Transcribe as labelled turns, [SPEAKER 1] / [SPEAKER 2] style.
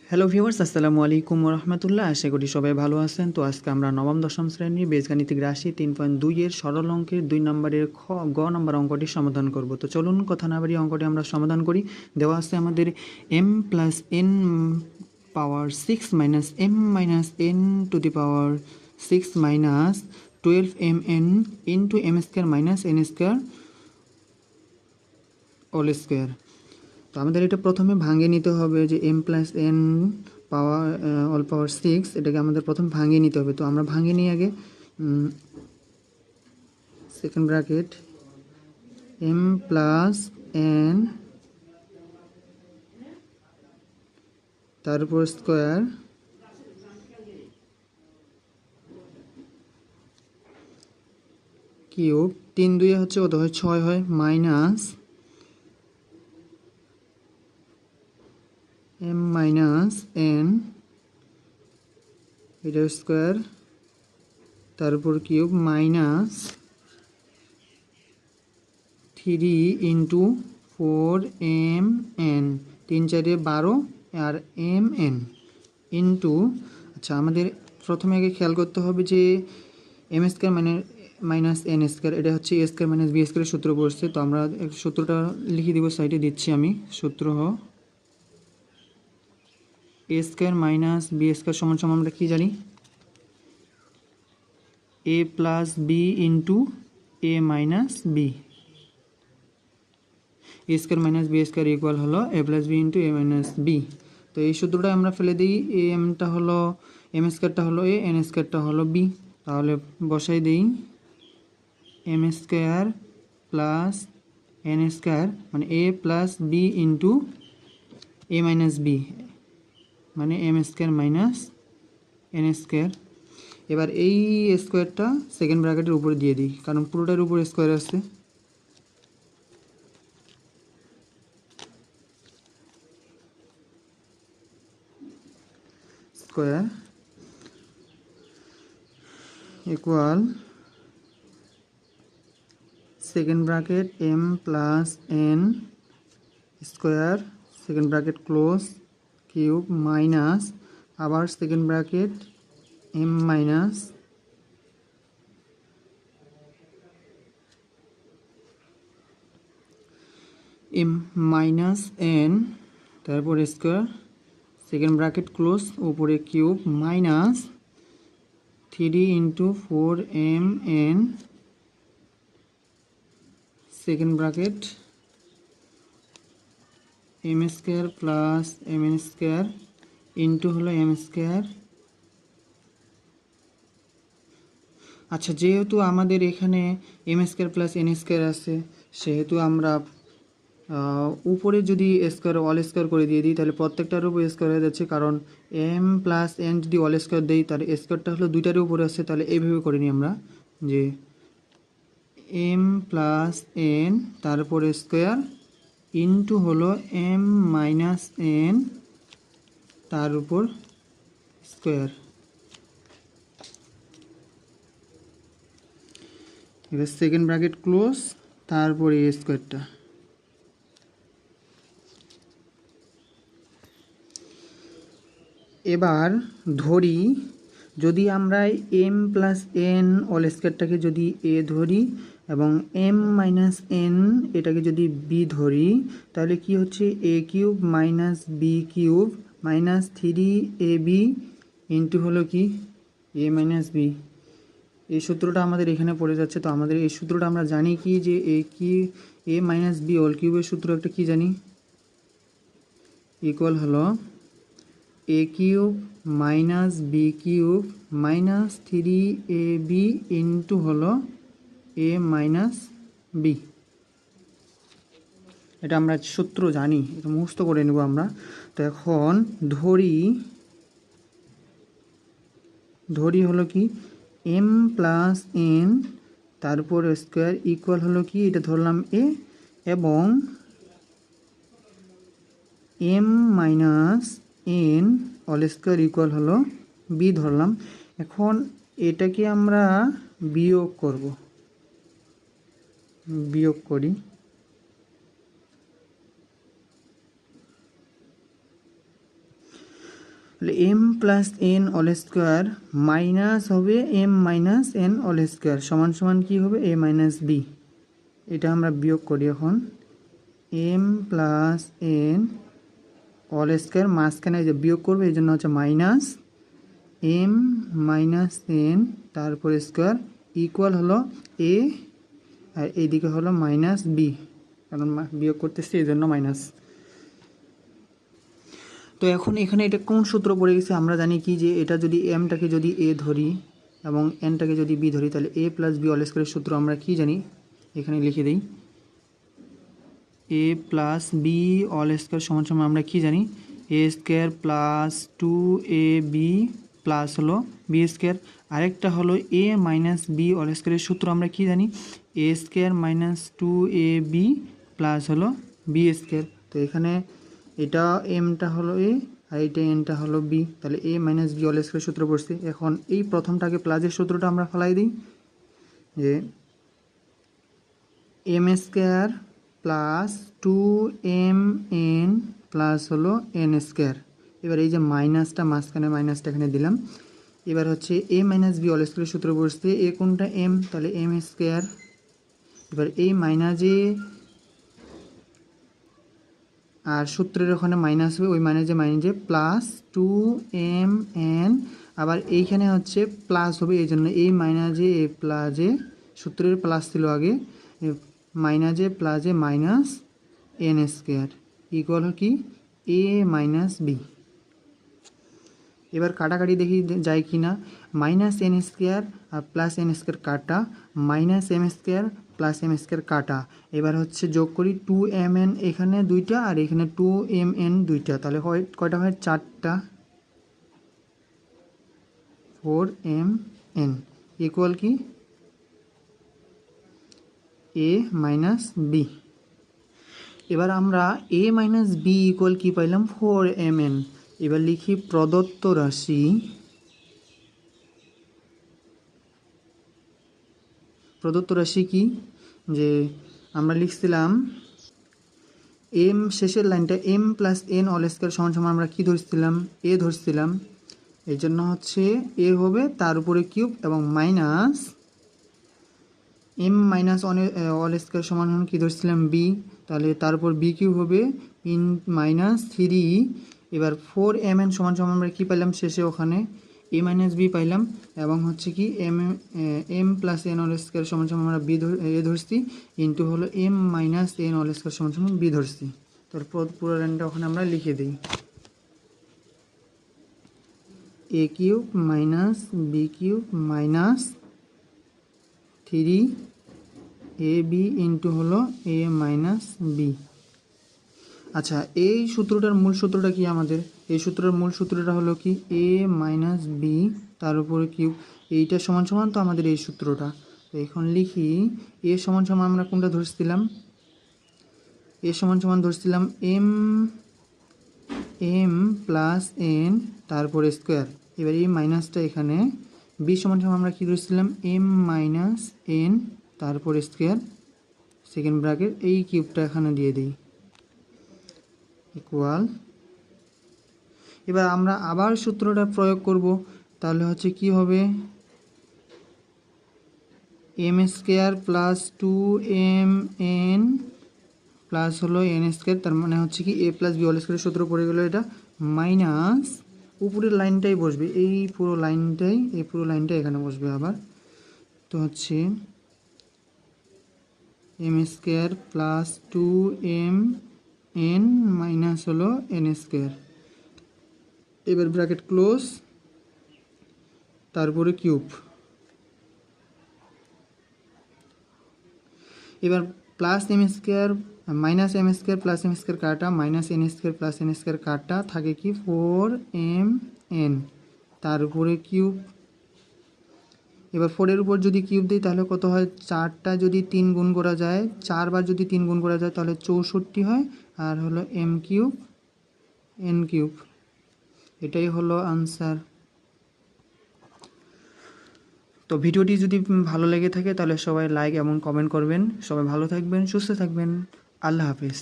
[SPEAKER 1] Hello viewers, আসসালামু আলাইকুম রহমতুল্লাহ। আশা করি সবাই ভালো আছেন। তো আজকে আমরা নবম দশম শ্রেণীর বীজগাণিতিক রাশি 3.2 এর সরল অঙ্কের 2 নম্বরের গ নম্বর অঙ্কটি সমাধান করব। তো চলুন কথা না বাড়িয়ে অঙ্কটি আমরা সমাধান করি। দেওয়া আছে আমাদের m plus n power 6 minus m minus n to the power 6 minus 12mn into m square minus n square all square. তো আমাদের এটা প্রথমে ভাঙিয়ে নিতে হবে যে m প্লাস n পাওয়ার অল পাওয়ার 6, এটাকে আমাদের প্রথমে ভাঙিয়ে নিতে হবে। তো আমরা ভাঙিয়ে নিই আগে। Second bracket m plus n তার উপর স্কোয়ার কিউব, 3 2 হচ্ছে কত হয় 6 হয়, মাইনাস m মাইনাস n এটা স্কোয়ার তার উপর কিউব মাইনাস 3 ইন্টু 4mn, 3 4 12 আর mn ইন্টু, আচ্ছা আমাদের প্রথমে আগে খেয়াল করতে হবে যে এম স্কোয়ার মানে মাইনাস এন স্কোয়ার, এটা হচ্ছে এ স্কোয়ার মাইনাস বি স্কোয়ারের সূত্র পড়ছে। তো আমরা সূত্রটা লিখে দিব, সাইডে দিচ্ছি আমি। সূত্র a square minus b square সমান সমান আমরা কী জানি, a plus B into A minus b. A square minus b square equal হলো a plus B into A minus b. তো এই সূত্রটা আমরা ফেলে দিই, এ এমটা হলো এম স্কোয়ারটা হলো এ, এন স্কোয়ারটা হলো বি। তাহলে বসাই দিই M square plus N square মানে A plus B into A minus B মানে M square minus N square. এবার এই স্কোয়ারটা সেকেন্ড ব্র্যাকেটের উপরে দিয়ে দিই, কারণ পুরোটার উপরে স্কোয়ার আছে। Square equal second bracket m plus N square second bracket close cube minus আবার second bracket m minus M minus N তারপর স্কোয়ার সেকেন্ড ব্র্যাকেট ক্লোজ উপরে cube minus 3 into 4mn second bracket m square plus m n square into হলো m square. আচ্ছা, যেহেতু আমাদের এখানে m square plus N square আছে, সেহেতু আমরা উপরে যদি স্কোয়ার অল স্কোয়ার করে দিয়ে দিই তাহলে প্রত্যেকটার উপর স্কোয়ার হয়ে যাচ্ছে, কারণ এম প্লাস এন যদি অল স্কোয়ার দিই তাহলে স্কোয়ারটা হলো দুইটার উপরে আছে। তাহলে এইভাবে করে নিই আমরা যে এম প্লাস এন তারপরে স্কোয়ার ইন্টু হলো এম মাইনাস এন তার উপর স্কোয়ার। এবার সেকেন্ড ব্র্যাকেট ক্লোজ তারপরে এই স্কোয়ারটা। এবার ধরি যদি আমরা এম প্লাস এন অল স্কোয়ারটাকে যদি এ ধরি এবং এম মাইনাস এন এটাকে যদি বি ধরি, তাহলে কি হচ্ছে a cube minus b cube minus 3ab into হলো কি এ মাইনাস বি। এই সূত্রটা আমাদের এখানে পড়ে যাচ্ছে। তো আমাদের এই সূত্রটা আমরা জানি কি যে এ মাইনাস বি অল কিউবের সূত্র একটা কি জানি, ইকুয়াল হলো a cube minus b cube minus 3ab into হলো এ মাইনাস বি। এটা আমরা সূত্র জানি, এটা মুখস্থ করে নেব আমরা। তো এখন ধরি হলো কি এম প্লাস এন তারপর স্কোয়ার ইকুয়াল হলো কি, এটা ধরলাম এ, এবং m minus N all square equal হলো বি ধরলাম। এখন এটাকে আমরা বিয়োগ করি। তাহলে m plus N all square minus হবে m minus N all square সমান সমান কী হবে এ মাইনাস বি। এটা আমরা বিয়োগ করি এখন। M plus N all square মাঝখানে যে বিয়োগ করবে এই জন্য হচ্ছে মাইনাস এম মাইনাস এন তারপর স্কোয়ার ইকুয়াল হলো এ আর এইদিকে হলো মাইনাস বি, কারণ বিয়োগ করতেছি এই জন্য মাইনাস। তো এখন এখানে এটা কোন সূত্র পড়ে গেছে আমরা জানি কি যে এটা যদি এমটাকে যদি এ ধরি এবং এনটাকে যদি বি ধরি তাহলে এ প্লাস বি অল স্কোয়ারের সূত্র আমরা কি জানি, এখানে লিখে দিই। এ প্লাস বি অল স্কোয়ার সমান সমান আমরা কি জানি, এ স্কোয়ার প্লাস 2ab প্লাস হলো বি স্কোয়ার। আরেকটা হলো এ মাইনাস বি অল স্কোয়ারের সূত্র আমরা কি জানি, এ স্কোয়ার মাইনাস 2ab প্লাস হলো বি স্কোয়ার। তো এখানে এটা এমটা হলো এ আর এইটা এনটা হলো বি, তাহলে এ মাইনাস বি অল স্কোয়ার সূত্র পড়ছে। এখন এই প্রথমটাকে প্লাসের সূত্রটা আমরা ফেলাই দিই, যে M square plus 2mn plus হলো এন স্কোয়ার। এবার এই যে মাইনাসটা মাঝখানে মাইনাসটা এখানে দিলাম। এবার হচ্ছে এ মাইনাস বি অল স্কোয়ারের সূত্র পড়ছে, এ কোনটা এম, তাহলে এম স্কোয়ার। এবার এই মাইনাসে আর সূত্রের ওখানে মাইনাস হবে, ওই মাইনাসে প্লাস 2mn, আবার এইখানে হচ্ছে প্লাস হবে এই জন্য এই মাইনাসে এ প্লাসে সূত্রের প্লাস ছিল আগে, মাইনাসে প্লাসে মাইনাস এন স্কোয়ার ইকুয়াল কি এ মাইনাস বি। এবার কাটাকাটি দেখি যায় কি না, মাইনাস এন স্কোয়ার আর প্লাস এন স্কোয়ার কাটা, minus M square plus M square কাটা। এবার হচ্ছে যোগ করি 2mn এখানে দুইটা আর এখানে 2mn দুইটা, তাহলে হয় কয়টা হয় 4টা, 4mn ইকুয়াল কি এ মাইনাস বি। এবার আমরা এ মাইনাস বি ইকুয়াল কি পাইলাম 4mn। এবার লিখি প্রদত্ত রাশি কি, যে আমরা লিখছিলাম এম শেষের লাইনটা M plus N all square সমান সমান আমরা কি ধরছিলাম এ ধরছিলাম, এই জন্য হচ্ছে এ হবে তার উপরে কিউব এবং minus M minus all square সমান সমান কী ধরছিলাম বি, তাহলে তারপর বি কিউব হবে ইন মাইনাস 3। এবার 4mn সমান সমান আমরা কী পাইলাম শেষে ওখানে এ মাইনাস বি পাইলাম, এবং হচ্ছে কি M plus N all square সমান সমান আমরা বি এ ধরছি ইন্টু হলো M minus N all square সমান সমান বি ধরছি। তারপর পুরো লাইনটা ওখানে আমরা লিখে দিই, a cube minus b cube minus 3ab into হলো এ মাইনাস বি। আচ্ছা, এই সূত্রটার মূল সূত্রটা কি আমাদের, এই সূত্রের মূল সূত্রটা হলো কি এ মাইনাস বি তার উপরে কিউব, এইটা সমান সমান তো আমাদের এই সূত্রটা। তো এখন লিখি এ সমান সমান আমরা কোনটা ধরছিলাম, এ সমান সমান ধরছিলাম এম প্লাস এন তারপরে স্কোয়ার। এবার এই মাইনাসটা এখানে, বি সমান সমান আমরা কী ধরছিলাম এম মাইনাস এন তারপর স্কোয়ার সেকেন্ড ব্র্যাকেট, এই কিউবটা এখানে দিয়ে দিই ইকুয়াল। এবার আমরা আবার সূত্রটা প্রয়োগ করব, তাহলে হচ্ছে কি হবে M square plus 2mn plus হলো এন স্কোয়ার, তার মানে হচ্ছে কি এ প্লাস বি অল স্কোয়ারের সূত্র পড়ে গেলো এটা মাইনাস উপরের লাইনটাই বসবে, এই পুরো লাইনটাই এখানে বসবে আবার। তো হচ্ছে m square plus 2mn minus হলো এন স্কোয়ার, এবার ব্র্যাকেট ক্লোজ তারপরে কিউব। এবার plus M square minus M square plus M square কাটা, minus N square plus N square কাটা থাকে কি 4mn তার উপরে কিউব। এবার 4-এর উপর যদি কিউব দিই তাহলে কত হয়, 4টা যদি 3 গুণ করা যায়, 4 বার যদি 3 গুণ করা যায় তাহলে 64 হয়, আর হলো এম কিউব এন কিউব, এটাই হলো আনসার। তো ভিডিওটি যদি ভালো লেগে থাকে তাহলে সবাই লাইক এবং কমেন্ট করবেন। সবাই ভালো থাকবেন, সুস্থ থাকবেন, আল্লাহ হাফেজ।